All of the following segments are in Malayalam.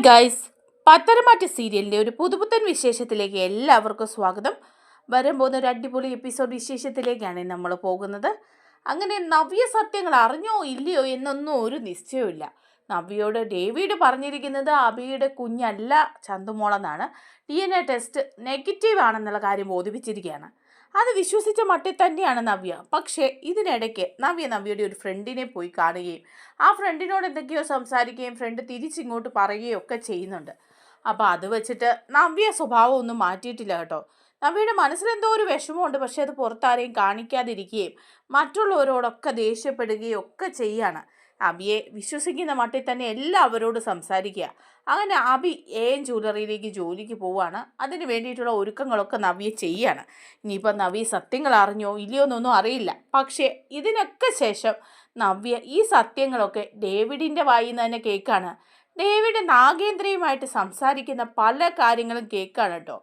ഹായ് ഗൈസ്, പത്തരമാറ്റ് സീരിയലിൻ്റെ ഒരു പുതുപുത്തൻ വിശേഷത്തിലേക്ക് എല്ലാവർക്കും സ്വാഗതം. വരാൻ പോകുന്ന ഒരു അടിപൊളി എപ്പിസോഡ് വിശേഷത്തിലേക്കാണ് നമ്മൾ പോകുന്നത്. അങ്ങനെ നവ്യ സത്യങ്ങൾ അറിഞ്ഞോ ഇല്ലയോ എന്നൊന്നും ഒരു നിശ്ചയമില്ല. നവ്യയോട് ഡേവിഡ് പറഞ്ഞിരിക്കുന്നത് അബിയുടെ കുഞ്ഞല്ല ചന്തുമോളെന്നാണ്. DNA ടെസ്റ്റ് നെഗറ്റീവ് ആണെന്നുള്ള കാര്യം ബോധിപ്പിച്ചിരിക്കുകയാണ്. അത് വിശ്വസിച്ച മട്ടിൽ തന്നെയാണ് നവ്യ. പക്ഷേ ഇതിനിടയ്ക്ക് നവ്യയുടെ ഒരു ഫ്രണ്ടിനെ പോയി കാണുകയും ആ ഫ്രണ്ടിനോട് എന്തൊക്കെയോ സംസാരിക്കുകയും ഫ്രണ്ട് തിരിച്ചിങ്ങോട്ട് പറയുകയും ഒക്കെ ചെയ്യുന്നുണ്ട്. അപ്പോൾ അത് വെച്ചിട്ട് നവ്യ സ്വഭാവം ഒന്നും മാറ്റിയിട്ടില്ല കേട്ടോ. നവ്യയുടെ മനസ്സിലെന്തോ ഒരു വിഷമമുണ്ട്. പക്ഷെ അത് പുറത്താരെയും കാണിക്കാതിരിക്കുകയും മറ്റുള്ളവരോടൊക്കെ ദേഷ്യപ്പെടുകയും ഒക്കെ ചെയ്യാണ്. അബിയെ വിശ്വസിക്കുന്ന മട്ടിൽ തന്നെ എല്ലാവരോടും സംസാരിക്കുക. അങ്ങനെ അബി ജ്വല്ലറിയിലേക്ക് ജോലിക്ക് പോവുകയാണ്. അതിന് വേണ്ടിയിട്ടുള്ള ഒരുക്കങ്ങളൊക്കെ നവ്യ ചെയ്യാണ്. ഇനിയിപ്പോൾ നവ്യ സത്യങ്ങൾ അറിഞ്ഞോ ഇല്ലയോ എന്നൊന്നും അറിയില്ല. പക്ഷേ ഇതിനൊക്കെ ശേഷം നവ്യ ഈ സത്യങ്ങളൊക്കെ ഡേവിഡിൻ്റെ വായിൽ നിന്ന് തന്നെ കേൾക്കാണ്. ഡേവിഡ് നാഗേന്ദ്രയുമായിട്ട് സംസാരിക്കുന്ന പല കാര്യങ്ങളും കേൾക്കാണ് കേട്ടോ.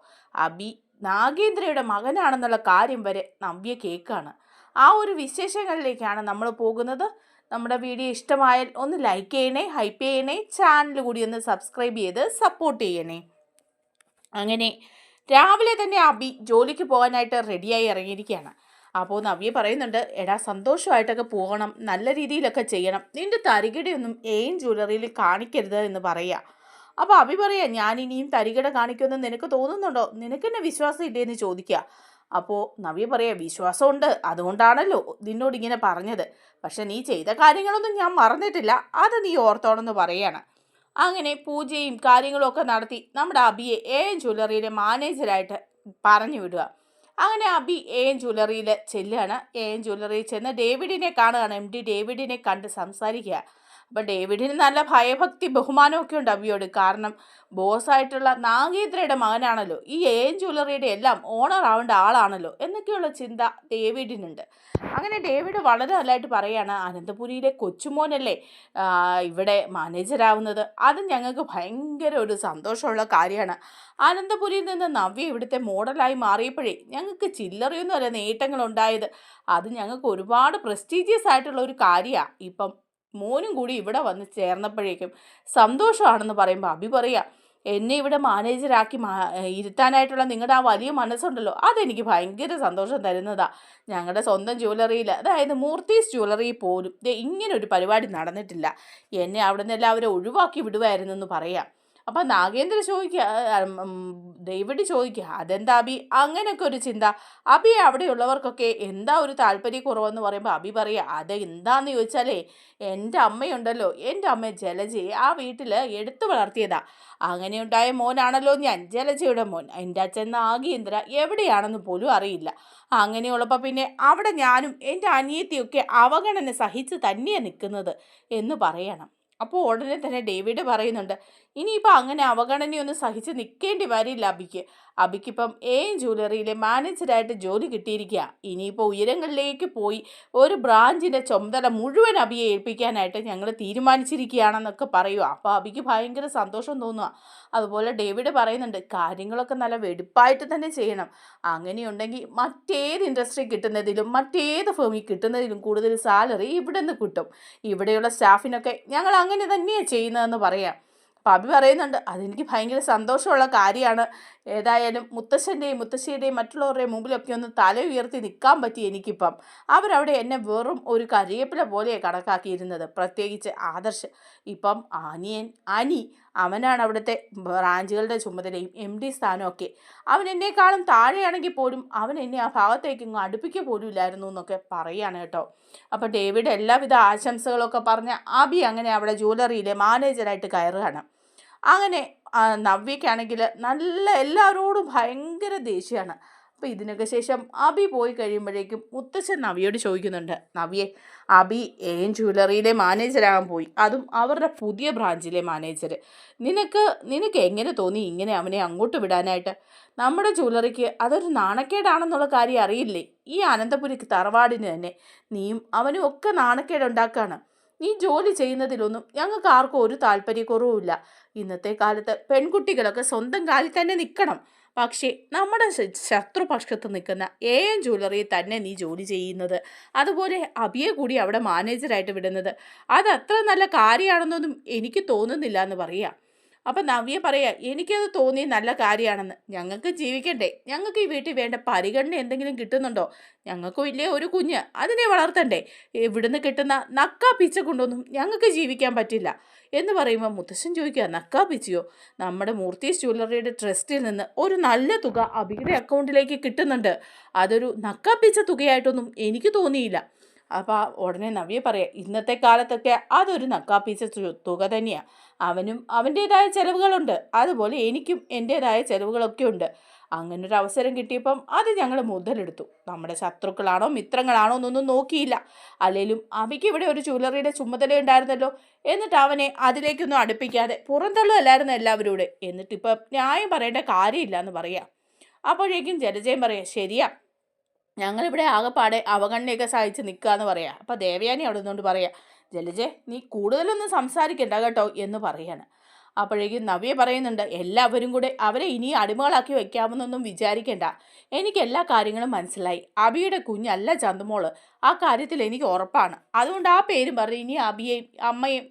അബി നാഗേന്ദ്രയുടെ മകനാണെന്നുള്ള കാര്യം വരെ നവ്യ കേൾക്കാണ്. ആ ഒരു വിശേഷങ്ങളിലേക്കാണ് നമ്മൾ പോകുന്നത്. നമ്മുടെ വീഡിയോ ഇഷ്ടമായാൽ ഒന്ന് ലൈക്ക് ചെയ്യണേ, ഹൈപ്പ് ചെയ്യണേ, ചാനൽ കൂടി ഒന്ന് സബ്സ്ക്രൈബ് ചെയ്ത് സപ്പോർട്ട് ചെയ്യണേ. അങ്ങനെ രാവിലെ തന്നെ അബി ജോലിക്ക് പോകാനായിട്ട് റെഡിയായി ഇറങ്ങിയിരിക്കുകയാണ്. അപ്പോൾ നവ്യ പറയുന്നുണ്ട്, എടാ സന്തോഷമായിട്ടൊക്കെ പോകണം, നല്ല രീതിയിലൊക്കെ ചെയ്യണം, നിൻ്റെ തരികിടയൊന്നും ജ്വല്ലറിയിൽ കാണിക്കരുത് എന്ന് പറയുക. അപ്പോൾ അബി പറയുക, ഞാൻ ഇനിയും തരികിട കാണിക്കുമെന്ന് നിനക്ക് തോന്നുന്നുണ്ടോ, നിനക്കെന്നെ വിശ്വാസം ഇല്ലേന്ന് ചോദിക്കുക. അപ്പോൾ നവ്യ പറയാ, വിശ്വാസമുണ്ട്, അതുകൊണ്ടാണല്ലോ നിന്നോട് ഇങ്ങനെ പറഞ്ഞത്. പക്ഷെ നീ ചെയ്ത കാര്യങ്ങളൊന്നും ഞാൻ മറന്നിട്ടില്ല, അത് നീ ഓർത്തോണമെന്ന് പറയാണ്. അങ്ങനെ പൂജയും കാര്യങ്ങളും ഒക്കെ നടത്തി നമ്മുടെ അബിയെ ജ്വല്ലറിയിലെ മാനേജരായിട്ട് പറഞ്ഞു വിടുക. അങ്ങനെ അബി ജ്വല്ലറിയിൽ ചെല്ലുകയാണ്. ജ്വല്ലറിയിൽ ചെന്ന് ഡേവിഡിനെ കാണുകയാണ്. MD ഡേവിഡിനെ കണ്ട് സംസാരിക്കുക. അപ്പം ഡേവിഡിന് നല്ല ഭയഭക്തി ബഹുമാനമൊക്കെ ഉണ്ട് അബിയോട്. കാരണം ബോസായിട്ടുള്ള നാഗേന്ദ്രയുടെ മകനാണല്ലോ, ഈ ജ്വല്ലറിയുടെ എല്ലാം ഓണർ ആവേണ്ട ആളാണല്ലോ എന്നൊക്കെയുള്ള ചിന്ത ഡേവിഡിനുണ്ട്. അങ്ങനെ ഡേവിഡ് വളരെ നല്ലതായിട്ട് പറയുകയാണ്, അനന്തപുരിയിലെ കൊച്ചുമോനല്ലേ ഇവിടെ മാനേജരാവുന്നത്, അത് ഞങ്ങൾക്ക് ഭയങ്കര ഒരു സന്തോഷമുള്ള കാര്യമാണ്. അനന്തപുരിയിൽ നിന്ന് നവ്യ ഇവിടുത്തെ മോഡലായി മാറിയപ്പോഴേ ഞങ്ങൾക്ക് ചില്ലറയൊന്നും അല്ല നേട്ടങ്ങളുണ്ടായത്, അത് ഞങ്ങൾക്ക് ഒരുപാട് പ്രസ്റ്റീജിയസ് ആയിട്ടുള്ള ഒരു കാര്യമാണ്. ഇപ്പം മോനും കൂടി ഇവിടെ വന്ന് ചേർന്നപ്പോഴേക്കും സന്തോഷമാണെന്ന് പറയുമ്പോൾ അബി പറയുക, എന്നെ ഇവിടെ മാനേജരാക്കി ഇരുത്താനായിട്ടുള്ള നിങ്ങളുടെ ആ വലിയ മനസ്സുണ്ടല്ലോ, അതെനിക്ക് ഭയങ്കര സന്തോഷം തരുന്നതാണ്. ഞങ്ങളുടെ സ്വന്തം ജ്വല്ലറിയിൽ, അതായത് മൂർത്തീസ് ജ്വല്ലറിയിൽ പോലും ഇങ്ങനൊരു പരിപാടി നടന്നിട്ടില്ല. എന്നെ അവിടെ നിന്ന് എല്ലാവരും ഒഴിവാക്കി വിടുമായിരുന്നു എന്ന് പറയാം. അപ്പം നാഗേന്ദ്ര ചോദിക്കുക, ഡേവിഡ് ചോദിക്കുക, അതെന്താ അബി അങ്ങനെയൊക്കെ ഒരു ചിന്ത, അബി അവിടെയുള്ളവർക്കൊക്കെ എന്താ ഒരു താല്പര്യക്കുറവെന്ന് പറയുമ്പോൾ അബി പറയുക, അത് എന്താന്ന് ചോദിച്ചാലേ, എൻ്റെ അമ്മയുണ്ടല്ലോ, എൻ്റെ അമ്മ ജലജയെ ആ വീട്ടിൽ എടുത്തു വളർത്തിയതാ. അങ്ങനെ ഉണ്ടായ മോനാണല്ലോ ഞാൻ, ജലജയുടെ മോൻ. എൻ്റെ അച്ഛൻ നാഗേന്ദ്ര എവിടെയാണെന്ന് പോലും അറിയില്ല. അങ്ങനെയുള്ളപ്പോൾ പിന്നെ അവിടെ ഞാനും എൻ്റെ അനിയത്തിയൊക്കെ അവഗണന സഹിച്ച് തന്നെയാണ് നിൽക്കുന്നത് എന്ന് പറയണം. അപ്പോൾ ഉടനെ തന്നെ ഡേവിഡ് പറയുന്നുണ്ട്, ഇനിയിപ്പോൾ അങ്ങനെ അവഗണനയൊന്നും സഹിച്ച് നിൽക്കേണ്ടി വരില്ല അബിക്ക്. അബിക്കിപ്പം ജ്വല്ലറിയിലെ മാനേജരായിട്ട് ജോലി കിട്ടിയിരിക്കുക. ഇനിയിപ്പോൾ ഉയരങ്ങളിലേക്ക് പോയി ഒരു ബ്രാഞ്ചിൻ്റെ ചുമതല മുഴുവൻ അബിയെ ഏൽപ്പിക്കാനായിട്ട് ഞങ്ങൾ തീരുമാനിച്ചിരിക്കുകയാണെന്നൊക്കെ പറയുക. അപ്പോൾ അബിക്ക് ഭയങ്കര സന്തോഷം തോന്നുക. അതുപോലെ ഡേവിഡ് പറയുന്നുണ്ട്, കാര്യങ്ങളൊക്കെ നല്ല വെടുപ്പായിട്ട് തന്നെ ചെയ്യണം. അങ്ങനെയുണ്ടെങ്കിൽ മറ്റേത് ഇൻഡസ്ട്രി കിട്ടുന്നതിലും മറ്റേത് ഫേമിൽ കിട്ടുന്നതിലും കൂടുതൽ സാലറി ഇവിടെ നിന്ന് കിട്ടും. ഇവിടെയുള്ള സ്റ്റാഫിനൊക്കെ ഞങ്ങൾ അങ്ങനെ തന്നെയാണ് ചെയ്യുന്നതെന്ന് പറയാം. അപ്പോൾ അബി പറയുന്നുണ്ട്, അതെനിക്ക് ഭയങ്കര സന്തോഷമുള്ള കാര്യമാണ്. ഏതായാലും മുത്തശ്ശൻ്റെയും മുത്തശ്ശിയുടെയും മറ്റുള്ളവരുടെയും മുമ്പിലൊക്കെ ഒന്ന് തല ഉയർത്തി നിൽക്കാൻ പറ്റി എനിക്കിപ്പം. അവരവിടെ എന്നെ വെറും ഒരു കരിയേപ്പില പോലെയാണ് കണക്കാക്കിയിരുന്നത്, പ്രത്യേകിച്ച് ആദർശ്. ഇപ്പം അനി അവനാണ് അവിടുത്തെ ബ്രാഞ്ചുകളുടെ ചുമതലയും MD സ്ഥാനമൊക്കെ. അവൻ എന്നെക്കാളും താഴെയാണെങ്കിൽ പോലും അവൻ എന്നെ ആ ഭാഗത്തേക്ക് ഇങ്ങ് അടുപ്പിക്കുക പോലും ഇല്ലായിരുന്നു എന്നൊക്കെ പറയുകയാണ് കേട്ടോ. അപ്പോൾ ഡേവിഡ് എല്ലാവിധ ആശംസകളൊക്കെ പറഞ്ഞ് അബി അങ്ങനെ അവിടെ ജ്വല്ലറിയിലെ മാനേജരായിട്ട് കയറുകയാണ്. അങ്ങനെ നവ്യയ്ക്കാണെങ്കിൽ നല്ല എല്ലാവരോടും ഭയങ്കര ദേഷ്യമാണ്. അപ്പോൾ ഇതിനൊക്കെ ശേഷം അബി പോയി കഴിയുമ്പോഴേക്കും മുത്തച്ഛൻ നവ്യയോട് ചോദിക്കുന്നുണ്ട്, നവ്യെ, അബി ജ്വല്ലറിയിലെ മാനേജരാകാൻ പോയി, അതും അവരുടെ പുതിയ ബ്രാഞ്ചിലെ മാനേജർ. നിനക്ക് എങ്ങനെ തോന്നി ഇങ്ങനെ അവനെ അങ്ങോട്ട് വിടാനായിട്ട്? നമ്മുടെ ജ്വല്ലറിക്ക് അതൊരു നാണക്കേടാണെന്നുള്ള കാര്യം അറിയില്ലേ? ഈ അനന്തപുരിക്ക് തറവാടിന് തന്നെ നീയും അവനും ഒക്കെ നാണക്കേടുണ്ടാക്കുകയാണ്. ഈ ജോലി ചെയ്യുന്നതിലൊന്നും ഞങ്ങൾക്ക് ആർക്കും ഒരു താല്പര്യക്കുറവുമില്ല. ഇന്നത്തെ കാലത്ത് പെൺകുട്ടികളൊക്കെ സ്വന്തം കാലിൽ തന്നെ നിൽക്കണം. പക്ഷേ നമ്മുടെ ശത്രുപക്ഷത്ത് നിൽക്കുന്ന ജ്വല്ലറിയിൽ തന്നെ നീ ജോലി ചെയ്യുന്നത്, അതുപോലെ അബിയെ കൂടി അവിടെ മാനേജറായിട്ട് വിടുന്നത്, അതത്ര നല്ല കാര്യമാണെന്നൊന്നും എനിക്ക് തോന്നുന്നില്ല എന്ന് പറയുക. അപ്പം നവ്യ പറയാ എനിക്കത് തോന്നി നല്ല കാര്യമാണെന്ന്. ഞങ്ങൾക്ക് ജീവിക്കണ്ടേ, ഞങ്ങൾക്ക് ഈ വീട്ടിൽ വേണ്ട പരിഗണന എന്തെങ്കിലും കിട്ടുന്നുണ്ടോ? ഞങ്ങൾക്ക് വലിയ ഒരു കുഞ്ഞ്, അതിനെ വളർത്തണ്ടേ? ഇവിടുന്ന് കിട്ടുന്ന നക്കാ പിച്ച കൊണ്ടൊന്നും ഞങ്ങൾക്ക് ജീവിക്കാൻ പറ്റില്ല എന്ന് പറയുമ്പോൾ മുത്തശ്ശൻ ചോദിക്കുക, നക്കാ പിച്ചയോ? നമ്മുടെ മൂർത്തീസ് ജ്വല്ലറിയുടെ ട്രസ്റ്റിൽ നിന്ന് ഒരു നല്ല തുക അബിയുടെ അക്കൗണ്ടിലേക്ക് കിട്ടുന്നുണ്ട്. അതൊരു നക്കാ പിച്ച തുകയായിട്ടൊന്നും എനിക്ക് തോന്നിയില്ല. അപ്പോൾ ഉടനെ നവ്യ പറയാം, ഇന്നത്തെ കാലത്തൊക്കെ അതൊരു നക്കാപ്പിച്ച തുക തന്നെയാണ്. അവനും അവൻ്റേതായ ചിലവുകളുണ്ട്, അതുപോലെ എനിക്കും എൻ്റേതായ ചിലവുകളൊക്കെ ഉണ്ട്. അങ്ങനൊരു അവസരം കിട്ടിയപ്പം അത് ഞങ്ങൾ മുതലെടുത്തു. നമ്മുടെ ശത്രുക്കളാണോ മിത്രങ്ങളാണോ എന്നൊന്നും നോക്കിയില്ല. അല്ലെങ്കിലും അബിക്ക് ഇവിടെ ഒരു ജ്വല്ലറിയുടെ ചുമതല ഉണ്ടായിരുന്നല്ലോ, എന്നിട്ട് അവനെ അതിലേക്കൊന്നും അടുപ്പിക്കാതെ പുറന്തള്ളുമല്ലായിരുന്നു എല്ലാവരോട്. എന്നിട്ടിപ്പം ന്യായം പറയേണ്ട കാര്യമില്ല എന്ന് പറയാം. അപ്പോഴേക്കും ജലജയം പറയാം, ശരിയാ, ഞങ്ങളിവിടെ ആകെപ്പാടെ അവഗണനയൊക്കെ സഹിച്ച് നിൽക്കുക എന്ന് പറയാം. അപ്പം ദേവയാനി അവിടെ നിന്നുകൊണ്ട് പറയാം, ജലജെ നീ കൂടുതലൊന്നും സംസാരിക്കണ്ട കേട്ടോ എന്ന് പറയാണ്. അപ്പോഴേക്കും നവ്യ പറയുന്നുണ്ട്, എല്ലാവരും കൂടെ അവരെ ഇനി അടിമകളാക്കി വെക്കാമെന്നൊന്നും വിചാരിക്കേണ്ട. എനിക്ക് എല്ലാ കാര്യങ്ങളും മനസ്സിലായി. അബിയുടെ കുഞ്ഞല്ല ചന്തുമോള്, ആ കാര്യത്തിൽ എനിക്ക് ഉറപ്പാണ്. അതുകൊണ്ട് ആ പേരും പറഞ്ഞ് ഇനി അബിയെയും അമ്മയും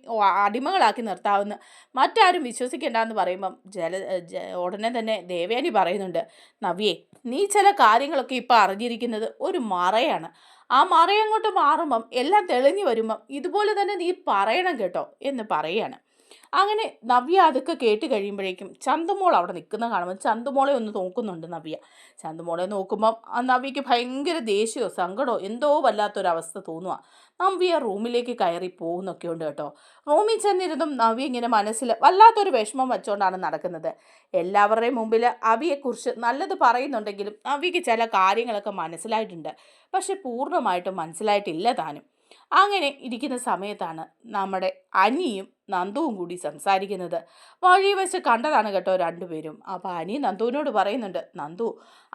അടിമകളാക്കി നിർത്താമെന്ന് മറ്റാരും വിശ്വസിക്കേണ്ട എന്ന് പറയുമ്പം ഉടനെ തന്നെ ദേവയാനി പറയുന്നുണ്ട്, നവ്യേ നീ ചില കാര്യങ്ങളൊക്കെ ഇപ്പം അറിഞ്ഞിരിക്കുന്നത് ഒരു മറയാണ്. ആ മറയങ്ങോട്ട് മാറുമ്പം എല്ലാം തെളിഞ്ഞു വരുമ്പം ഇതുപോലെ തന്നെ നീ പറയണം കേട്ടോ എന്ന് പറയാണ്. അങ്ങനെ നവ്യ അതൊക്കെ കേട്ട് കഴിയുമ്പോഴേക്കും ചന്തുമോൾ അവിടെ നിൽക്കുന്ന കാണുമ്പോൾ ചന്തുമോളെ ഒന്ന് നോക്കുന്നുണ്ട് നവ്യ. ചന്തുമോളെ നോക്കുമ്പം ആ നവ്യയ്ക്ക് ഭയങ്കര ദേഷ്യമോ സങ്കടമോ എന്തോ വല്ലാത്തൊരവസ്ഥ തോന്നുക. നവ്യ റൂമിലേക്ക് കയറി പോകുന്നൊക്കെ ഉണ്ട് കേട്ടോ. റൂമിൽ ചെന്നിരുന്നും നവ്യ ഇങ്ങനെ മനസ്സിൽ വല്ലാത്തൊരു വിഷമം വെച്ചുകൊണ്ടാണ് നടക്കുന്നത്. എല്ലാവരുടെയും മുമ്പിൽ അബിയെക്കുറിച്ച് നല്ലത് പറയുന്നുണ്ടെങ്കിലും നവ്യയ്ക്ക് ചില കാര്യങ്ങളൊക്കെ മനസ്സിലായിട്ടുണ്ട്, പക്ഷെ പൂർണ്ണമായിട്ടും മനസ്സിലായിട്ടില്ല താനും. അങ്ങനെ ഇരിക്കുന്ന സമയത്താണ് നമ്മുടെ അനിയും നന്ദുവും കൂടി സംസാരിക്കുന്നത്. വഴി വെച്ച് കണ്ടതാണ് കേട്ടോ രണ്ടുപേരും. അപ്പോൾ അനി നന്ദുവിനോട് പറയുന്നുണ്ട്, നന്ദു,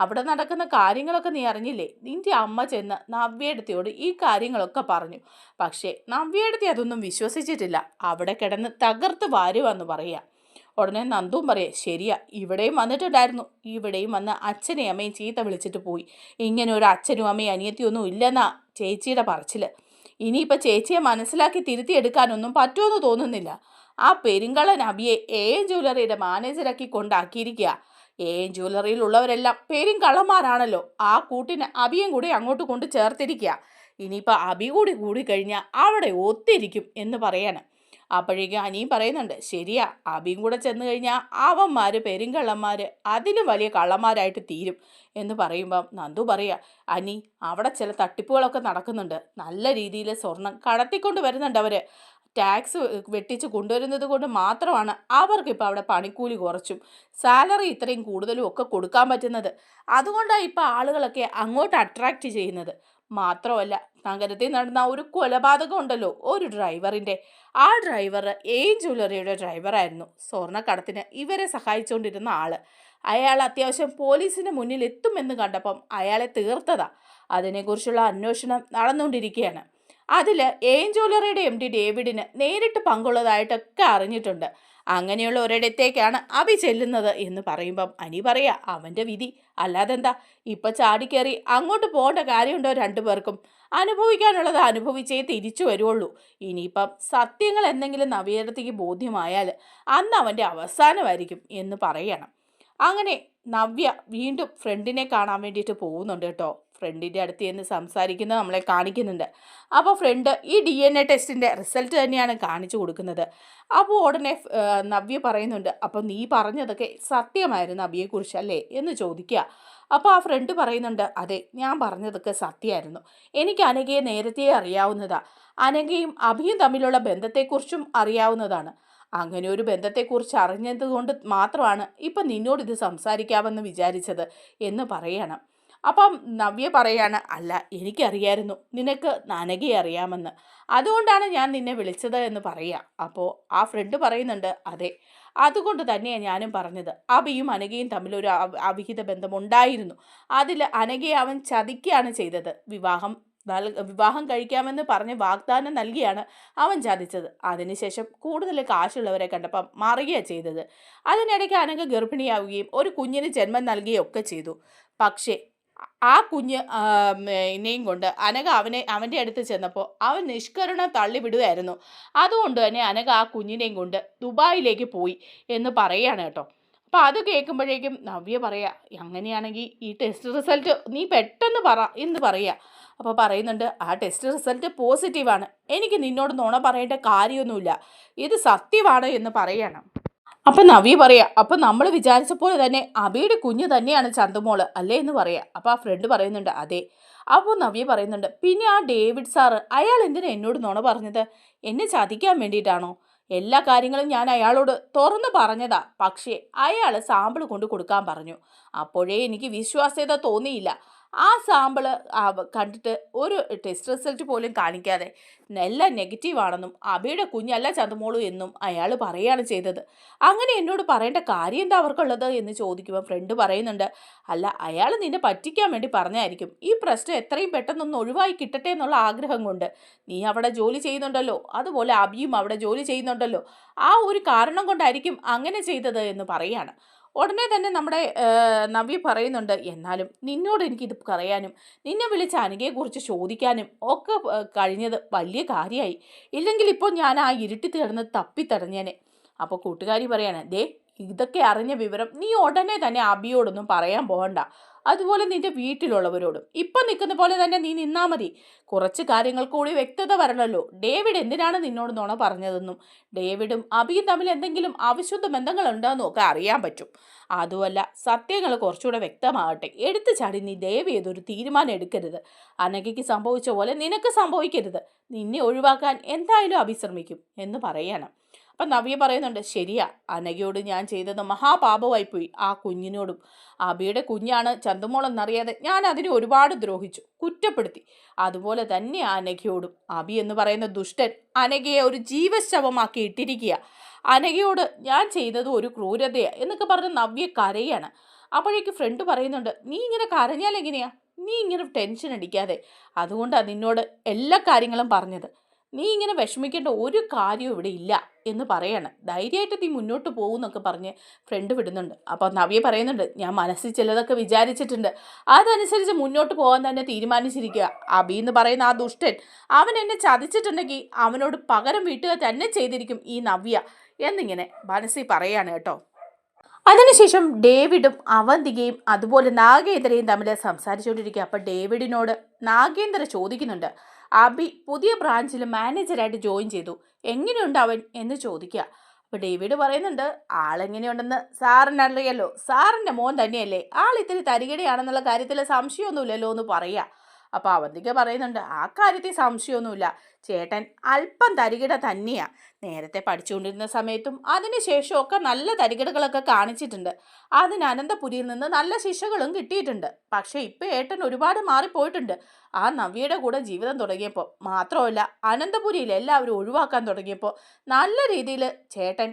അവിടെ നടക്കുന്ന കാര്യങ്ങളൊക്കെ നീ അറിഞ്ഞില്ലേ? നിന്റെ അമ്മ ചെന്ന് നവ്യയെടുത്തിയോട് ഈ കാര്യങ്ങളൊക്കെ പറഞ്ഞു. പക്ഷേ നവ്യയെടുത്തി അതൊന്നും വിശ്വസിച്ചിട്ടില്ല. അവിടെ കിടന്ന് തകർത്ത് വാരുവെന്ന് പറയാം. ഉടനെ നന്ദുവും പറയേ, ശരിയാ, ഇവിടെയും വന്നിട്ടുണ്ടായിരുന്നു. ഇവിടെയും വന്ന് അച്ഛനെയും അമ്മയും ചീത്ത വിളിച്ചിട്ട് പോയി. ഇങ്ങനെ ഒരു അച്ഛനും അമ്മയും അനിയത്തിയൊന്നും ഇല്ലെന്നാ ചേച്ചിയുടെ പറച്ചിൽ. ഇനിയിപ്പോൾ ചേച്ചിയെ മനസ്സിലാക്കി തിരുത്തിയെടുക്കാനൊന്നും പറ്റുമെന്ന് തോന്നുന്നില്ല. ആ പെരുങ്കളൻ അബിയെ എം ജ്വല്ലറിയുടെ മാനേജരാക്കി കൊണ്ടാക്കിയിരിക്കുക. എം ജ്വല്ലറിയിലുള്ളവരെല്ലാം പെരുങ്കള്ളന്മാരാണല്ലോ. ആ കൂട്ടിന് അബിയും കൂടി അങ്ങോട്ട് കൊണ്ട് ചേർത്തിരിക്കുക. ഇനിയിപ്പോൾ അബി കൂടി കഴിഞ്ഞാൽ അവിടെ ഒത്തിരിക്കും എന്ന് പറയാണ്. അപ്പോഴേക്കും അനിയും പറയുന്നുണ്ട്, ശരിയാ, അബിയും കൂടെ ചെന്ന് കഴിഞ്ഞാൽ അവന്മാർ പെരുങ്കള്ളന്മാർ അതിലും വലിയ കള്ളന്മാരായിട്ട് തീരും എന്ന് പറയുമ്പം നന്ദു പറയുക, അനി, അവിടെ ചില തട്ടിപ്പുകളൊക്കെ നടക്കുന്നുണ്ട്. നല്ല രീതിയിൽ സ്വർണം കടത്തിക്കൊണ്ട് വരുന്നുണ്ട് അവർ. ടാക്സ് വെട്ടിച്ച് കൊണ്ടുവരുന്നത് കൊണ്ട് മാത്രമാണ് അവർക്കിപ്പോൾ അവിടെ പണിക്കൂലി കുറച്ചും സാലറി ഇത്രയും കൂടുതലും ഒക്കെ കൊടുക്കാൻ പറ്റുന്നത്. അതുകൊണ്ടാണ് ഇപ്പോൾ ആളുകളൊക്കെ അങ്ങോട്ട് അട്രാക്റ്റ് ചെയ്യുന്നത്. മാത്രമല്ല, നഗരത്തിൽ നടന്ന ഒരു കൊലപാതകം ഉണ്ടല്ലോ ഒരു ഡ്രൈവറിൻ്റെ, ആ ഡ്രൈവർ എം ജ്വല്ലറിയുടെ ഡ്രൈവറായിരുന്നു. സ്വർണ്ണക്കടത്തിന് ഇവരെ സഹായിച്ചുകൊണ്ടിരുന്ന ആൾ. അയാൾ അത്യാവശ്യം പോലീസിന് മുന്നിൽ എത്തുമെന്ന് കണ്ടപ്പം അയാളെ തീർത്തതാ. അതിനെക്കുറിച്ചുള്ള അന്വേഷണം നടന്നുകൊണ്ടിരിക്കുകയാണ്. അതിൽ എം ജ്വല്ലറിയുടെ MD ഡേവിഡിന് നേരിട്ട് പങ്കുള്ളതായിട്ടൊക്കെ അറിഞ്ഞിട്ടുണ്ട്. അങ്ങനെയുള്ള ഒരിടത്തേക്കാണ് അബി ചെല്ലുന്നത് എന്ന് പറയുമ്പം അനി പറയാ, അവൻ്റെ വിധി, അല്ലാതെന്താ. ഇപ്പം ചാടിക്കയറി അങ്ങോട്ട് പോകേണ്ട കാര്യമുണ്ടോ രണ്ടുപേർക്കും? അനുഭവിക്കാനുള്ളത് അനുഭവിച്ചേ തിരിച്ചു വരുള്ളൂ. ഇനിയിപ്പം സത്യങ്ങൾ എന്തെങ്കിലും നവ്യടത്തേക്ക് ബോധ്യമായാൽ അന്ന് അവൻ്റെ അവസാനമായിരിക്കും എന്ന് പറയണം. അങ്ങനെ നവ്യ വീണ്ടും ഫ്രണ്ടിനെ കാണാൻ വേണ്ടിയിട്ട് പോകുന്നുണ്ട് കേട്ടോ. ഫ്രണ്ടിൻ്റെ അടുത്ത് ചെന്ന് സംസാരിക്കുന്നത് നമ്മളെ കാണിക്കുന്നുണ്ട്. അപ്പോൾ ഫ്രണ്ട് ഈ DNA ടെസ്റ്റിൻ്റെ റിസൾട്ട് തന്നെയാണ് കാണിച്ചു കൊടുക്കുന്നത്. അപ്പോൾ ഉടനെ നവ്യ പറയുന്നുണ്ട്, അപ്പോൾ നീ പറഞ്ഞതൊക്കെ സത്യമായിരുന്നു അബിയെക്കുറിച്ച് അല്ലേ എന്ന് ചോദിക്കുക. അപ്പോൾ ആ ഫ്രണ്ട് പറയുന്നുണ്ട്, അതെ, ഞാൻ പറഞ്ഞതൊക്കെ സത്യമായിരുന്നു. എനിക്ക് അനഘയെ നേരത്തെ അറിയാവുന്നതാണ്. അനഘയും അബിയും തമ്മിലുള്ള ബന്ധത്തെക്കുറിച്ചും അറിയാവുന്നതാണ്. അങ്ങനെ ഒരു ബന്ധത്തെക്കുറിച്ച് അറിഞ്ഞത് കൊണ്ട് മാത്രമാണ് ഇപ്പം നിന്നോടിത് സംസാരിക്കാമെന്ന് വിചാരിച്ചത് എന്ന് പറയണം. അപ്പം നവ്യ പറയാണ്, അല്ല, എനിക്കറിയായിരുന്നു നിനക്ക് അനഘയെ അറിയാമെന്ന്, അതുകൊണ്ടാണ് ഞാൻ നിന്നെ വിളിച്ചത് എന്ന് പറയാം. അപ്പോൾ ആ ഫ്രണ്ട് പറയുന്നുണ്ട്, അതെ, അതുകൊണ്ട് തന്നെയാണ് ഞാനും പറഞ്ഞത്. അബിയും അനഘയും തമ്മിലൊരു അവിഹിത ബന്ധമുണ്ടായിരുന്നു. അതിൽ അനഘയെ അവൻ ചതിക്കുകയാണ് ചെയ്തത്. വിവാഹം കഴിക്കാമെന്ന് പറഞ്ഞ് വാഗ്ദാനം നൽകിയാണ് അവൻ ചതിച്ചത്. അതിനുശേഷം കൂടുതൽ കാശുള്ളവരെ കണ്ടപ്പം മറിയുകയാണ് ചെയ്തത്. അതിനിടയ്ക്ക് അനഘ ഗർഭിണിയാവുകയും ഒരു കുഞ്ഞിന് ജന്മം നൽകുകയും ഒക്കെ ചെയ്തു. പക്ഷേ ആ കുഞ്ഞ് എന്നെയും കൊണ്ട് അനഘ അവൻ്റെ അടുത്ത് ചെന്നപ്പോൾ അവൻ നിഷ്കരുണം തള്ളിവിടുകയായിരുന്നു. അതുകൊണ്ട് തന്നെ അനഘ ആ കുഞ്ഞിനെയും കൊണ്ട് ദുബായിലേക്ക് പോയി എന്ന് പറയുകയാണ് കേട്ടോ. അപ്പോൾ അത് കേൾക്കുമ്പോഴേക്കും നവ്യ പറയാ, അങ്ങനെയാണെങ്കിൽ ഈ ടെസ്റ്റ് റിസൾട്ട് നീ പെട്ടെന്ന് പറ എന്ന് പറയുക. അപ്പോൾ പറയുന്നുണ്ട്, ആ ടെസ്റ്റ് റിസൾട്ട് പോസിറ്റീവാണ്, എനിക്ക് നിന്നോട് നുണ പറയേണ്ട കാര്യമൊന്നുമില്ല, ഇത് സത്യമാണ് എന്ന് പറയാണ്. അപ്പം നവ്യ പറയാ, അപ്പം നമ്മൾ വിചാരിച്ച പോലെ തന്നെ അബിയുടെ കുഞ്ഞ് തന്നെയാണ് ചന്തുമോള് അല്ലേ എന്ന് പറയാ. അപ്പം ആ ഫ്രണ്ട് പറയുന്നുണ്ട്, അതെ. അപ്പോൾ നവ്യ പറയുന്നുണ്ട്, പിന്നെ ആ ഡേവിഡ് സാറ് അയാൾ എന്തിനാ എന്നോട് നുണ പറഞ്ഞത്? എന്നെ ചതിക്കാൻ വേണ്ടിയിട്ടാണോ? എല്ലാ കാര്യങ്ങളും ഞാൻ അയാളോട് തുറന്നു പറഞ്ഞതാ, പക്ഷേ അയാൾ സാമ്പിൾ കൊണ്ട് കൊടുക്കാൻ പറഞ്ഞു. അപ്പോഴേ എനിക്ക് വിശ്വാസ്യത തോന്നിയില്ല. ആ സാമ്പിള് കണ്ടിട്ട് ഒരു ടെസ്റ്റ് റിസൾട്ട് പോലും കാണിക്കാതെ എല്ലാം നെഗറ്റീവാണെന്നും അബിയുടെ കുഞ്ഞല്ല ചന്തുമോളു എന്നും അയാൾ പറയുകയാണ് ചെയ്തത്. അങ്ങനെ എന്നോട് പറയേണ്ട കാര്യം എന്താ അവർക്കുള്ളത് എന്ന് ചോദിക്കുമ്പോൾ ഫ്രണ്ട് പറയുന്നുണ്ട്, അല്ല, അയാൾ നിന്നെ പറ്റിക്കാൻ വേണ്ടി പറഞ്ഞായിരിക്കും. ഈ പ്രശ്നം എത്രയും പെട്ടെന്നൊന്ന് ഒഴിവായി കിട്ടട്ടെ എന്നുള്ള ആഗ്രഹം കൊണ്ട്. നീ അവിടെ ജോലി ചെയ്യുന്നുണ്ടല്ലോ, അതുപോലെ അബിയും അവിടെ ജോലി ചെയ്യുന്നുണ്ടല്ലോ, ആ ഒരു കാരണം കൊണ്ടായിരിക്കും അങ്ങനെ ചെയ്തത് എന്ന് പറയാണ്. ഉടനെ തന്നെ നമ്മുടെ നവ്യ പറയുന്നുണ്ട്, എന്നാലും നിന്നോട് എനിക്കിത് പറയാനും നിന്നെ വിളിച്ച അനഘയെക്കുറിച്ച് ചോദിക്കാനും ഒക്കെ കഴിഞ്ഞത് വലിയ കാര്യമായി. ഇല്ലെങ്കിൽ ഇപ്പോൾ ഞാൻ ആ ഇരുട്ടി കിടന്ന് തപ്പിത്തടഞ്ഞേനെ. അപ്പോൾ കൂട്ടുകാരി പറയാണ്, ദേ, ഇതൊക്കെ അറിഞ്ഞ വിവരം നീ ഉടനെ തന്നെ അബിയോടൊന്നും പറയാൻ പോകണ്ട, അതുപോലെ നിന്റെ വീട്ടിലുള്ളവരോടും ഇപ്പം നിൽക്കുന്ന പോലെ തന്നെ നീ നിന്നാ മതി. കുറച്ച് കാര്യങ്ങൾ കൂടി വ്യക്തത വരണമല്ലോ. ഡേവിഡ് എന്തിനാണ് നിന്നോട് നുണ പറഞ്ഞതെന്നും ഡേവിഡും അബിയും തമ്മിൽ എന്തെങ്കിലും അവിശുദ്ധ ബന്ധങ്ങളുണ്ടോയെന്നും ഒക്കെ അറിയാൻ പറ്റും. അതുമല്ല, സത്യങ്ങൾ കുറച്ചുകൂടെ വ്യക്തമാകട്ടെ. എടുത്തു ചാടി നീ ദയവ് ചെയ്തൊരു തീരുമാനം എടുക്കരുത്. അനഘയ്ക്ക് സംഭവിച്ച പോലെ നിനക്ക് സംഭവിക്കരുത്. നിന്നെ ഒഴിവാക്കാൻ എന്തായാലും അബി ശ്രമിക്കും എന്ന് പറയണം. അപ്പം നവ്യ പറയുന്നുണ്ട്, ശരിയാ, അനഘയോട് ഞാൻ ചെയ്തത് മഹാപാപമായിപ്പോയി. ആ കുഞ്ഞിനോടും. അബിയുടെ കുഞ്ഞാണ് ചന്തുമോളെന്നറിയാതെ ഞാൻ അതിനെ ഒരുപാട് ദ്രോഹിച്ചു, കുറ്റപ്പെടുത്തി. അതുപോലെ തന്നെ അനഘയോടും. അബി എന്ന് പറയുന്ന ദുഷ്ടൻ അനഘയെ ഒരു ജീവശവമാക്കി ഇട്ടിരിക്കുക. അനഘയോട് ഞാൻ ചെയ്തത് ഒരു ക്രൂരതയാണ് എന്നൊക്കെ പറഞ്ഞ് നവ്യ കരയാണ്. അപ്പോഴേക്ക് ഫ്രണ്ട് പറയുന്നുണ്ട്, നീ ഇങ്ങനെ കരഞ്ഞാൽ എങ്ങനെയാ? നീ ഇങ്ങനെ ടെൻഷൻ അടിക്കാതെ. അതുകൊണ്ടാണ് നിന്നോട് എല്ലാ കാര്യങ്ങളും പറഞ്ഞത്. നീ ഇങ്ങനെ വിഷമിക്കേണ്ട ഒരു കാര്യവും ഇവിടെ ഇല്ല എന്ന് പറയാണ്. ധൈര്യമായിട്ട് നീ മുന്നോട്ട് പോകുന്നൊക്കെ പറഞ്ഞ് ഫ്രണ്ട് വിടുന്നുണ്ട്. അപ്പോൾ നവ്യ പറയുന്നുണ്ട്, ഞാൻ മനസ്സിൽ ചിലതൊക്കെ വിചാരിച്ചിട്ടുണ്ട്, അതനുസരിച്ച് മുന്നോട്ട് പോകാൻ തന്നെ തീരുമാനിച്ചിരിക്കുക. അബി എന്ന് പറയുന്ന ആ ദുഷ്ടൻ അവൻ എന്നെ ചതിച്ചിട്ടുണ്ടെങ്കിൽ അവനോട് പകരം വീട്ടുക തന്നെ ചെയ്തിരിക്കും ഈ നവ്യ എന്നിങ്ങനെ മനസ്സിൽ പറയാണ് കേട്ടോ. അതിനുശേഷം ഡേവിഡും അവന്തികയും അതുപോലെ നാഗേന്ദ്രയും തമ്മിൽ സംസാരിച്ചുകൊണ്ടിരിക്കുക. അപ്പം ഡേവിഡിനോട് നാഗേന്ദ്ര ചോദിക്കുന്നുണ്ട്, അബി പുതിയ ബ്രാഞ്ചിൽ മാനേജറായിട്ട് ജോയിൻ ചെയ്തു, എങ്ങനെയുണ്ട് അവൻ എന്ന് ചോദിക്കുക. അപ്പോൾ ഡേവിഡ് പറയുന്നുണ്ട്, ആളെങ്ങനെയുണ്ടെന്ന് സാറിനറിയാലോ, സാറിൻ്റെ മോൻ തന്നെയല്ലേ, ആൾ ഇത്തിരി തരികിടയാണെന്നുള്ള കാര്യത്തിൽ സംശയമൊന്നുമില്ലല്ലോ എന്ന് പറയുക. അപ്പോൾ അവന്തിക പറയുന്നുണ്ട്, ആ കാര്യത്തിൽ സംശയമൊന്നുമില്ല, ചേട്ടൻ അല്പം തരികിട തന്നെയാണ്. നേരത്തെ പഠിച്ചുകൊണ്ടിരുന്ന സമയത്തും അതിനുശേഷമൊക്കെ നല്ല തരികിടകളൊക്കെ കാണിച്ചിട്ടുണ്ട്. അതിന് അനന്തപുരിയിൽ നിന്ന് നല്ല ശിക്ഷകളും കിട്ടിയിട്ടുണ്ട്. പക്ഷേ ഇപ്പോൾ ഏട്ടൻ ഒരുപാട് മാറിപ്പോയിട്ടുണ്ട്. ആ നവ്യയുടെ കൂടെ ജീവിതം തുടങ്ങിയപ്പോൾ, മാത്രമല്ല അനന്തപുരിയിൽ എല്ലാവരും ഒഴിവാക്കാൻ തുടങ്ങിയപ്പോൾ നല്ല രീതിയിൽ ചേട്ടൻ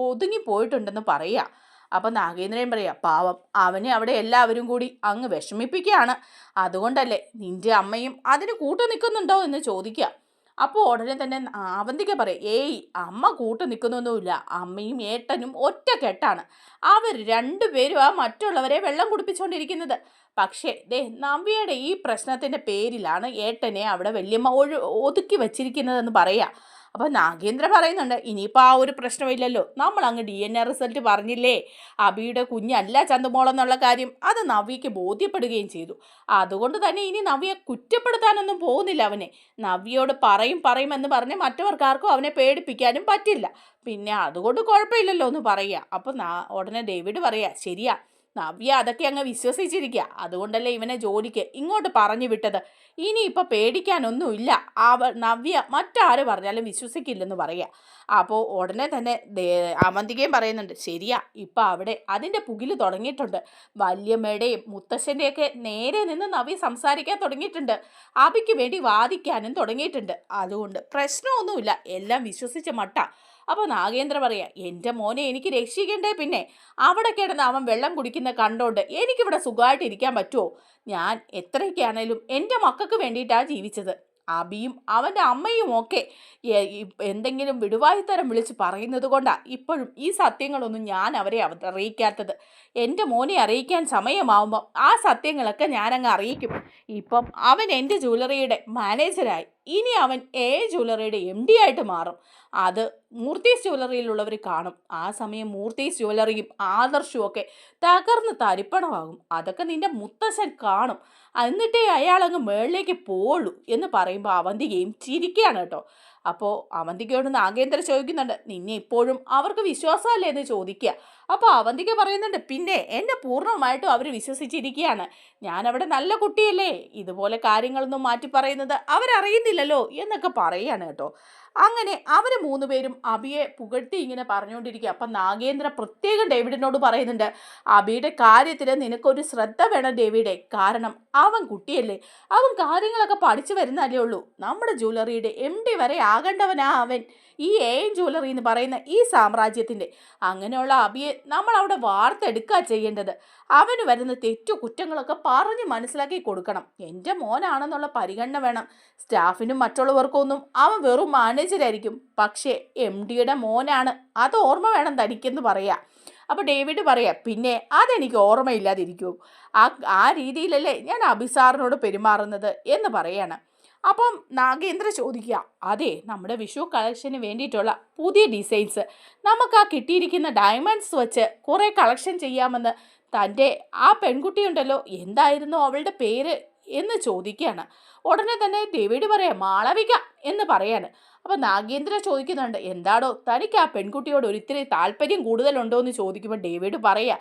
ഒതുങ്ങിപ്പോയിട്ടുണ്ടെന്ന് പറയുക. അപ്പം നാഗേന്ദ്രൻ പറയാ, പാവം, അവനെ അവിടെ എല്ലാവരും കൂടി അങ്ങ് വിഷമിപ്പിക്കുകയാണ്. അതുകൊണ്ടല്ലേ നിന്റെ അമ്മയും അതിന് കൂട്ടു നിൽക്കുന്നുണ്ടോ എന്ന് ചോദിക്കുക. അപ്പോൾ ഉടനെ തന്നെ അവന്തിക പറയും, ഏയ്, അമ്മ കൂട്ടു നിൽക്കുന്നൊന്നുമില്ല, അമ്മയും ഏട്ടനും ഒറ്റ കെട്ടാണ്. അവർ രണ്ടുപേരും ആ മറ്റുള്ളവരെ വെള്ളം കുടിപ്പിച്ചുകൊണ്ടിരിക്കുന്നത്. പക്ഷേ ദേ, നവ്യയുടെ ഈ പ്രശ്നത്തിൻ്റെ പേരിലാണ് ഏട്ടനെ അവിടെ വല്യമ്മ ഒതുക്കി വച്ചിരിക്കുന്നതെന്ന് പറയാം. അപ്പോൾ നാഗേന്ദ്ര പറയുന്നുണ്ട്, ഇനിയിപ്പോൾ ആ ഒരു പ്രശ്നമില്ലല്ലോ, നമ്മൾ അങ്ങ് DNA റിസൾട്ട് പറഞ്ഞില്ലേ, അബിയുടെ കുഞ്ഞല്ല ചന്തുമോളെന്നുള്ള കാര്യം അത് നവ്യയ്ക്ക് ബോധ്യപ്പെടുകയും ചെയ്തു. അതുകൊണ്ട് തന്നെ ഇനി നവ്യയെ കുറ്റപ്പെടുത്താനൊന്നും പോകുന്നില്ല അവനെ. നവ്യയോട് പറയുമെന്ന് പറഞ്ഞ് മറ്റവർക്കാർക്കും അവനെ പേടിപ്പിക്കാനും പറ്റില്ല. പിന്നെ അതുകൊണ്ട് കുഴപ്പമില്ലല്ലോ എന്ന് പറയുക. അപ്പോൾ ഉടനെ ഡേവിഡ് പറയുക, ശരിയാ, നവ്യ അതൊക്കെ അങ്ങ് വിശ്വസിച്ചിരിക്കുക, അതുകൊണ്ടല്ലേ ഇവനെ ജോലിക്ക് ഇങ്ങോട്ട് പറഞ്ഞു വിട്ടത്. ഇനിയിപ്പോൾ പേടിക്കാനൊന്നുമില്ല, നവ്യ മറ്റാര് പറഞ്ഞാലും വിശ്വസിക്കില്ലെന്ന് പറയുക. അപ്പോൾ ഉടനെ തന്നെ അവന്തികയും പറയുന്നുണ്ട്, ശരിയാ, ഇപ്പം അവിടെ അതിൻ്റെ പുകില് തുടങ്ങിയിട്ടുണ്ട്. വല്യമ്മയുടെയും മുത്തശ്ശൻ്റെയൊക്കെ നേരെ നിന്ന് നവ്യ സംസാരിക്കാൻ തുടങ്ങിയിട്ടുണ്ട്. അബിക്ക് വേണ്ടി വാദിക്കാനും തുടങ്ങിയിട്ടുണ്ട്. അതുകൊണ്ട് പ്രശ്നമൊന്നുമില്ല, എല്ലാം വിശ്വസിച്ച മട്ട. അപ്പോൾ നാഗേന്ദ്ര പറയാ, എൻ്റെ മോനെ എനിക്ക് രക്ഷിക്കണ്ടേ, പിന്നെ അവിടെ കിടന്ന് അവൻ വെള്ളം കുടിക്കുന്ന കണ്ടോണ്ട് എനിക്കിവിടെ സുഖമായിട്ട് ഇരിക്കാൻ പറ്റുമോ? ഞാൻ എത്രയൊക്കെയാണേലും എൻ്റെ മക്കൾക്ക് വേണ്ടിയിട്ടാണ് ജീവിച്ചത്. അബിയും അവൻ്റെ അമ്മയും ഒക്കെ എന്തെങ്കിലും വിടുവായുത്തരം വിളിച്ച് പറയുന്നത് കൊണ്ടാണ് ഇപ്പോഴും ഈ സത്യങ്ങളൊന്നും ഞാൻ അവരെ അറിയിക്കാത്തത്. എൻ്റെ മോനെ അറിയിക്കാൻ സമയമാവുമ്പോൾ ആ സത്യങ്ങളൊക്കെ ഞാനങ്ങ് അറിയിക്കും. ഇപ്പം അവൻ എൻ്റെ ജ്വല്ലറിയുടെ മാനേജരായി, ഇനി അവൻ ജ്വല്ലറിയുടെ MD ആയിട്ട് മാറും. അത് മൂർത്തീസ് ജ്വല്ലറിയിലുള്ളവർ കാണും. ആ സമയം മൂർത്തീസ് ജ്വല്ലറിയും ആദർശവും ഒക്കെ തകർന്ന് തരിപ്പണമാകും. അതൊക്കെ നിന്റെ മുത്തശ്ശൻ കാണും. എന്നിട്ടേ അയാളങ്ങ് മുകളിലേക്ക് പോവുള്ളൂ എന്ന് പറയുമ്പോൾ അവന്തികയും ചിരിക്കുകയാണ് കേട്ടോ. അപ്പോൾ അവന്തികയോട് നാഗേന്ദ്ര ചോദിക്കുന്നുണ്ട്, നിന്നെ ഇപ്പോഴും അവർക്ക് വിശ്വാസമല്ലേ എന്ന് ചോദിക്കുക. അപ്പോൾ അവന്തിക പറയുന്നുണ്ട്, പിന്നെ എന്നെ പൂർണ്ണമായിട്ടും അവർ വിശ്വസിച്ചിരിക്കുകയാണ്. ഞാനവിടെ നല്ല കുട്ടിയല്ലേ, ഇതുപോലെ കാര്യങ്ങളൊന്നും മാറ്റി പറയുന്നത് അവരറിയുന്നില്ലല്ലോ എന്നൊക്കെ പറയുകയാണ് കേട്ടോ. അങ്ങനെ അവർ 3 പേരും അബിയെ പുകഴ്ത്തി ഇങ്ങനെ പറഞ്ഞുകൊണ്ടിരിക്കുക. അപ്പം നാഗേന്ദ്ര പ്രത്യേകം ഡേവിഡിനോട് പറയുന്നുണ്ട്, അബിയുടെ കാര്യത്തിൽ നിനക്കൊരു ശ്രദ്ധ വേണം ഡേവിഡെ. കാരണം അവൻ കുട്ടിയല്ലേ, അവൻ കാര്യങ്ങളൊക്കെ പഠിച്ചു വരുന്നല്ലേ ഉള്ളൂ. നമ്മുടെ ജ്വല്ലറിയുടെ MD വരെ ആകേണ്ടവനാ അവൻ, ഈ ജ്വല്ലറി എന്ന് പറയുന്ന ഈ സാമ്രാജ്യത്തിൻ്റെ. അങ്ങനെയുള്ള അബിയെ നമ്മൾ അവിടെ വാർത്തെടുക്കുക ചെയ്യേണ്ടത്. അവന് വരുന്ന തെറ്റു കുറ്റങ്ങളൊക്കെ പറഞ്ഞ് മനസ്സിലാക്കി കൊടുക്കണം. എൻ്റെ മോനാണെന്നുള്ള പരിഗണന വേണം. സ്റ്റാഫിനും മറ്റുള്ളവർക്കൊന്നും അവൻ വെറും മാനേജരായിരിക്കും, പക്ഷേ MDയുടെ മോനാണ്, അത് ഓർമ്മ വേണം തനിക്കെന്ന് പറയാം. അപ്പോൾ ഡേവിഡ് പറയാം, പിന്നെ അതെനിക്ക് ഓർമ്മയില്ലാതിരിക്കൂ, ആ രീതിയിലല്ലേ ഞാൻ അബിസാറിനോട് പെരുമാറുന്നത് എന്ന് പറയാണ്. അപ്പം നാഗേന്ദ്ര ചോദിക്കുക, അതെ, നമ്മുടെ വിഷു കളക്ഷന് വേണ്ടിയിട്ടുള്ള പുതിയ ഡിസൈൻസ് നമുക്ക് ആ കിട്ടിയിരിക്കുന്ന ഡയമണ്ട്സ് വെച്ച് കുറേ കളക്ഷൻ ചെയ്യാമെന്ന് തൻ്റെ ആ പെൺകുട്ടിയുണ്ടല്ലോ, എന്തായിരുന്നു അവളുടെ പേര് എന്ന് ചോദിക്കുകയാണ്. ഉടനെ തന്നെ ഡേവിഡ് പറയാം, മാളവിക എന്ന് പറയാണ്. അപ്പം നാഗേന്ദ്ര ചോദിക്കുന്നുണ്ട്, എന്താടോ തനിക്ക് ആ പെൺകുട്ടിയോട് ഒരിത്തിരി താല്പര്യം കൂടുതലുണ്ടോ എന്ന് ചോദിക്കുമ്പോൾ ഡേവിഡ് പറയാ,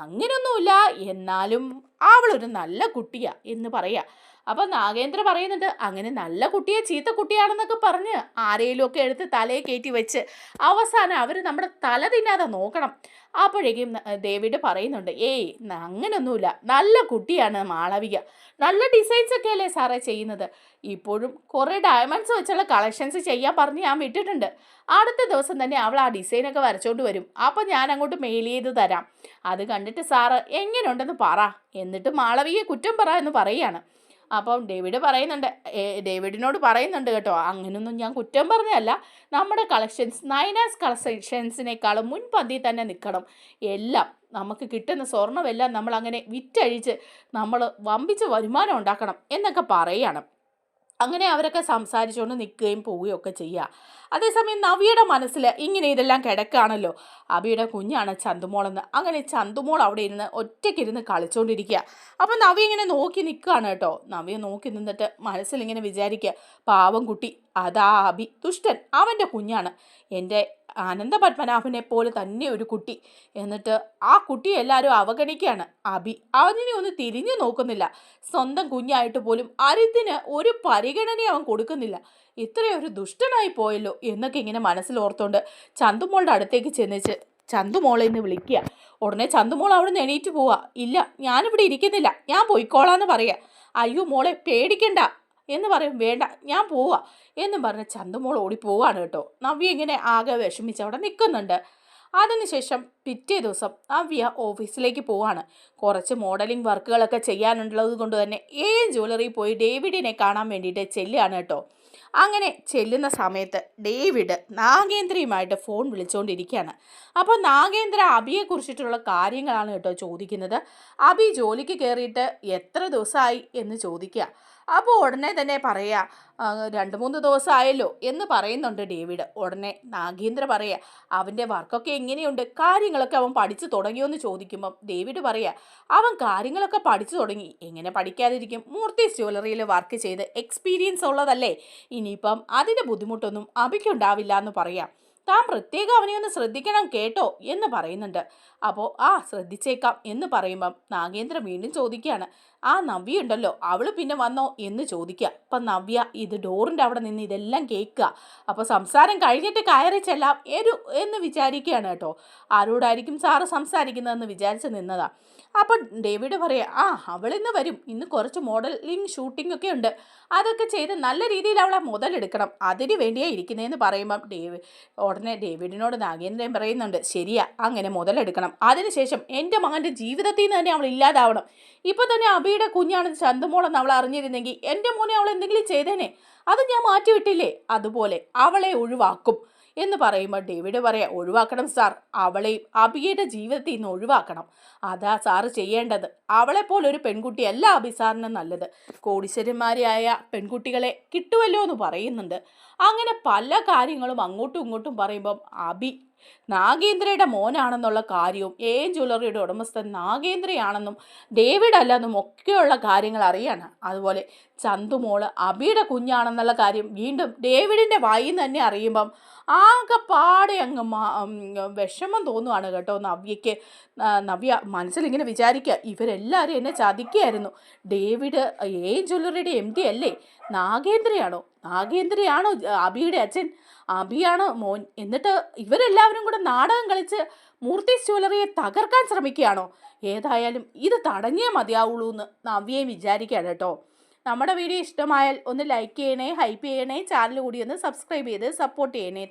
അങ്ങനെയൊന്നുമില്ല, എന്നാലും അവളൊരു നല്ല കുട്ടിയാ എന്ന് പറയാ. അപ്പം നാഗേന്ദ്ര പറയുന്നുണ്ട്, അങ്ങനെ നല്ല കുട്ടിയെ ചീത്ത കുട്ടിയാണെന്നൊക്കെ പറഞ്ഞ് ആരെയിലുമൊക്കെ എടുത്ത് തലയെ കയറ്റി വെച്ച് അവസാനം അവർ നമ്മുടെ തല തിന്നാതെ നോക്കണം. അപ്പോഴേക്കും ഡേവിഡ് പറയുന്നുണ്ട്, അങ്ങനെയൊന്നുമില്ല, നല്ല കുട്ടിയാണ് മാളവിക, നല്ല ഡിസൈൻസ് ഒക്കെ അല്ലേ സാറേ ചെയ്യുന്നത്. ഇപ്പോഴും കുറേ ഡയമണ്ട്സ് വെച്ചുള്ള കളക്ഷൻസ് ചെയ്യാൻ പറഞ്ഞ് ഞാൻ വിട്ടിട്ടുണ്ട്. അടുത്ത ദിവസം തന്നെ അവൾ ആ ഡിസൈനൊക്കെ വരച്ചോണ്ട് വരും. അപ്പം ഞാൻ അങ്ങോട്ട് മെയിൽ ചെയ്ത് തരാം. അത് കണ്ടിട്ട് സാറ് എങ്ങനെയുണ്ടെന്ന് പറ, എന്നിട്ട് മാളവികയെ കുറ്റം പറ എന്ന് പറയുകയാണ്. അപ്പം ഡേവിഡിനോട് പറയുന്നുണ്ട് കേട്ടോ, അങ്ങനെയൊന്നും ഞാൻ കുറ്റം പറഞ്ഞതല്ല, നമ്മുടെ കളക്ഷൻസ് നൈനാസ് കളക്ഷൻസിനേക്കാളും മുൻപന്തിയിൽ തന്നെ നിൽക്കണം. എല്ലാം നമുക്ക് കിട്ടുന്ന സ്വർണ്ണമെല്ലാം നമ്മൾ അങ്ങനെ വിറ്റഴിച്ച് നമ്മൾ വമ്പിച്ച് വരുമാനം ഉണ്ടാക്കണം എന്നൊക്കെ പറയുകയാണ്. അങ്ങനെ അവരൊക്കെ സംസാരിച്ചുകൊണ്ട് നിൽക്കുകയും പോവുകയും ഒക്കെ ചെയ്യുക. അതേസമയം നവിയുടെ മനസ്സിൽ ഇങ്ങനെ ഇതെല്ലാം കിടക്കുകയാണല്ലോ. അബിയുടെ കുഞ്ഞാണ് ചന്തുമോളെന്ന്. അങ്ങനെ ചന്തുമോൾ അവിടെ ഇരുന്ന് ഒറ്റയ്ക്കിരുന്ന് കളിച്ചുകൊണ്ടിരിക്കുക. അപ്പം നവി ഇങ്ങനെ നോക്കി നിൽക്കുകയാണ് കേട്ടോ. നവിയെ നോക്കി നിന്നിട്ട് മനസ്സിലിങ്ങനെ വിചാരിക്കുക, പാവം കുട്ടി, അതാ അബി, ദുഷ്ടൻ, അവൻ്റെ കുഞ്ഞാണ്, എൻ്റെ അനന്തപത്മനാഭനെ പോലെ തന്നെ ഒരു കുട്ടി. എന്നിട്ട് ആ കുട്ടിയെ എല്ലാവരും അവഗണിക്കുകയാണ്. അബി അവനെ ഒന്ന് തിരിഞ്ഞു നോക്കുന്നില്ല. സ്വന്തം കുഞ്ഞായിട്ട് പോലും അരുതിന് ഒരു പരിഗണന അവൻ കൊടുക്കുന്നില്ല. ഇത്രയൊരു ദുഷ്ടനായി പോയല്ലോ എന്നൊക്കെ ഇങ്ങനെ മനസ്സിലോർത്തോണ്ട് ചന്തുമോളുടെ അടുത്തേക്ക് ചെന്നിച്ച് ചന്തുമോളെ എന്ന് വിളിക്കുക. ഉടനെ ചന്തുമോൾ അവിടെ നിന്ന് എണീറ്റ് പോവുക. ഇല്ല, ഞാനിവിടെ ഇരിക്കുന്നില്ല, ഞാൻ പോയിക്കോളാന്ന് പറയാ. അയ്യോ മോളെ പേടിക്കണ്ട എന്ന് പറയും. വേണ്ട, ഞാൻ പോവാ എന്നും പറഞ്ഞ് ചന്തുമോൾ ഓടിപ്പോവാണ് കേട്ടോ. നവ്യ ഇങ്ങനെ ആകെ വിഷമിച്ച് അവിടെ നിൽക്കുന്നുണ്ട്. അതിനുശേഷം പിറ്റേ ദിവസം നവ്യ ഓഫീസിലേക്ക് പോവാണ്. കുറച്ച് മോഡലിംഗ് വർക്കുകളൊക്കെ ചെയ്യാനുള്ളത് കൊണ്ട് തന്നെ ജ്വല്ലറി പോയി ഡേവിഡിനെ കാണാൻ വേണ്ടിയിട്ട് ചെല്ലുകയാണ് കേട്ടോ. അങ്ങനെ ചെല്ലുന്ന സമയത്ത് ഡേവിഡ് നാഗേന്ദ്രയുമായിട്ട് ഫോൺ വിളിച്ചുകൊണ്ടിരിക്കുകയാണ്. അപ്പോൾ നാഗേന്ദ്ര അബിയെക്കുറിച്ചിട്ടുള്ള കാര്യങ്ങളാണ് കേട്ടോ ചോദിക്കുന്നത്. അബി ജോലിക്ക് കയറിയിട്ട് എത്ര ദിവസമായി എന്ന് ചോദിക്കുക. അപ്പോൾ ഉടനെ തന്നെ പറയുക, 2-3 ദിവസമായല്ലോ എന്ന് പറയുന്നുണ്ട് ഡേവിഡ്. ഉടനെ നാഗേന്ദ്ര പറയുക, അവൻ്റെ വർക്കൊക്കെ എങ്ങനെയുണ്ട്, കാര്യങ്ങളൊക്കെ അവൻ പഠിച്ചു തുടങ്ങിയോ എന്ന് ചോദിക്കുമ്പം ഡേവിഡ് പറയുക, അവൻ കാര്യങ്ങളൊക്കെ പഠിച്ചു തുടങ്ങി, എങ്ങനെ പഠിക്കാതിരിക്കും, മൂർത്തീസ് ജ്വല്ലറിയിൽ വർക്ക് ചെയ്ത് എക്സ്പീരിയൻസ് ഉള്ളതല്ലേ, ഇനിയിപ്പം അതിൻ്റെ ബുദ്ധിമുട്ടൊന്നും അബിക്കുണ്ടാവില്ല എന്ന് പറയാം. താൻ പ്രത്യേകം അവനെ ഒന്ന് ശ്രദ്ധിക്കണം കേട്ടോ എന്ന് പറയുന്നുണ്ട്. അപ്പോൾ ശ്രദ്ധിച്ചേക്കാം എന്ന് പറയുമ്പം നാഗേന്ദ്ര വീണ്ടും ചോദിക്കുകയാണ്, നവ്യ ഉണ്ടല്ലോ, അവൾ പിന്നെ വന്നോ എന്ന് ചോദിക്കുക. അപ്പം നവ്യ ഇത് ഡോറിൻ്റെ അവിടെ നിന്ന് ഇതെല്ലാം കേൾക്കുക. അപ്പോൾ സംസാരം കഴിഞ്ഞിട്ട് കയറി ചെല്ലാം എന്ന് വിചാരിക്കുകയാണ് കേട്ടോ. ആരോടായിരിക്കും സാറ് സംസാരിക്കുന്നതെന്ന് വിചാരിച്ച് നിന്നതാ. അപ്പോൾ ഡേവിഡ് പറയാ, അവളിന്ന് വരും, ഇന്ന് കുറച്ച് മോഡലിംഗ് ഷൂട്ടിംഗ് ഒക്കെ ഉണ്ട്, അതൊക്കെ ചെയ്ത് നല്ല രീതിയിൽ അവളെ മുതലെടുക്കണം, അതിന് വേണ്ടിയേ ഇരിക്കുന്നതെന്ന് പറയുമ്പം ഉടനെ ഡേവിഡിനോട് നാഗേന്ദ്രൻ പറയുന്നുണ്ട്, ശരിയാ, അങ്ങനെ മുതലെടുക്കണം. അതിനുശേഷം എൻ്റെ മകൻ്റെ ജീവിതത്തിൽ നിന്ന് തന്നെ അവൾ ഇല്ലാതാവണം. ഇപ്പൊ തന്നെ അബിയുടെ കുഞ്ഞാണ് ചന്തുമോളെന്ന് അവൾ അറിഞ്ഞിരുന്നെങ്കിൽ എൻ്റെ മോനെ അവൾ എന്തെങ്കിലും ചെയ്തേനെ. അത് ഞാൻ മാറ്റിവിട്ടില്ലേ. അതുപോലെ അവളെ ഒഴിവാക്കും എന്ന് പറയുമ്പോൾ ഡേവിഡ് പറയാം, ഒഴിവാക്കണം സാർ, അവളെയും അബിയുടെ ജീവിതത്തിൽ നിന്ന് ഒഴിവാക്കണം. അതാ സാറ് ചെയ്യേണ്ടത്. അവളെപ്പോലൊരു പെൺകുട്ടിയല്ല അബി സാറിന് നല്ലത്. കോടീശ്വരന്മാരായ പെൺകുട്ടികളെ കിട്ടുമല്ലോ എന്ന് പറയുന്നുണ്ട്. അങ്ങനെ പല കാര്യങ്ങളും അങ്ങോട്ടും ഇങ്ങോട്ടും പറയുമ്പം അബി നാഗേന്ദ്രയുടെ മോനാണെന്നുള്ള കാര്യവും ജ്വല്ലറിയുടെ ഉടമസ്ഥൻ നാഗേന്ദ്രയാണെന്നും ഡേവിഡ് അല്ലെന്നും ഒക്കെയുള്ള കാര്യങ്ങൾ അറിയാണ്. അതുപോലെ ചന്തുമോള് അബിയുടെ കുഞ്ഞാണെന്നുള്ള കാര്യം വീണ്ടും ഡേവിഡിൻ്റെ വായിൽ നിന്ന് തന്നെ അറിയുമ്പം ആകെപ്പാടെ അങ്ങ് വിഷമം തോന്നുവാണ് കേട്ടോ നവ്യയ്ക്ക്. നവ്യ മനസ്സിലിങ്ങനെ വിചാരിക്കുക, ഇവരെല്ലാവരും എന്നെ ചതിക്കുകയായിരുന്നു. ഡേവിഡ് ജ്വല്ലറിയുടെ MD അല്ലേ? നാഗേന്ദ്രയാണോ അബിയുടെ അച്ഛൻ? അബിയാണ് മോൻ. എന്നിട്ട് ഇവരെല്ലാവരും കൂടെ നാടകം കളിച്ച് മൂർത്തീസ് ജ്വല്ലറിയെ തകർക്കാൻ ശ്രമിക്കുകയാണോ? ഏതായാലും ഇത് തടഞ്ഞേ മതിയാവുള്ളൂ എന്ന് നവ്യയും വിചാരിക്കുകയാണ് കേട്ടോ. നമ്മുടെ വീഡിയോ ഇഷ്ടമായാൽ ഒന്ന് ലൈക്ക് ചെയ്യണേ, ഹൈപ്പ് ചെയ്യണേ, ചാനൽ കൂടി ഒന്ന് സബ്സ്ക്രൈബ് ചെയ്ത് സപ്പോർട്ട് ചെയ്യണേ.